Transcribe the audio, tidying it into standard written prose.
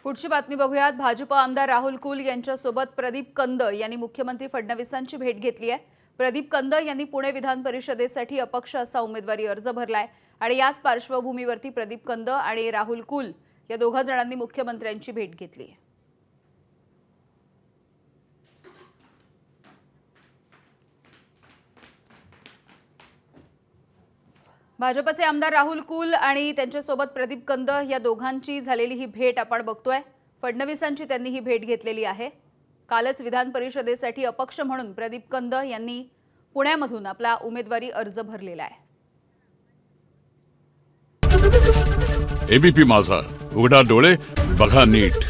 पुढची बातमी बघूयात। भाजप आमदार राहुल कुल यांच्यासोबत प्रदीप कंद यांनी मुख्यमंत्री फडणवीसांची भेट घेतली आहे। प्रदीप कंद यांनी पुणे विधान परिषदेसाठी अपक्ष असा उमेदवारी अर्ज भरलाय आणि याच पार्श्वभूमीवरती प्रदीप कंद आणि राहुल कुल या दोघा जणांनी मुख्यमंत्र्यांची भेट घेतली आहे। भाजपचे आमदार राहुल कुल आणि त्यांच्यासोबत प्रदीप कंद या दोघांची झालेली ही भेट आपण बघतोय। फडणवीसांची त्यांनी ही भेट घेतलेली आहे। कालच विधान परिषदेसाठी अपक्ष म्हणून प्रदीप कंद यांनी पुण्यामधून आपला उमेदवारी अर्ज भरलेला आहे। एबीपी माझा, उघडा डोळे बघा नीट।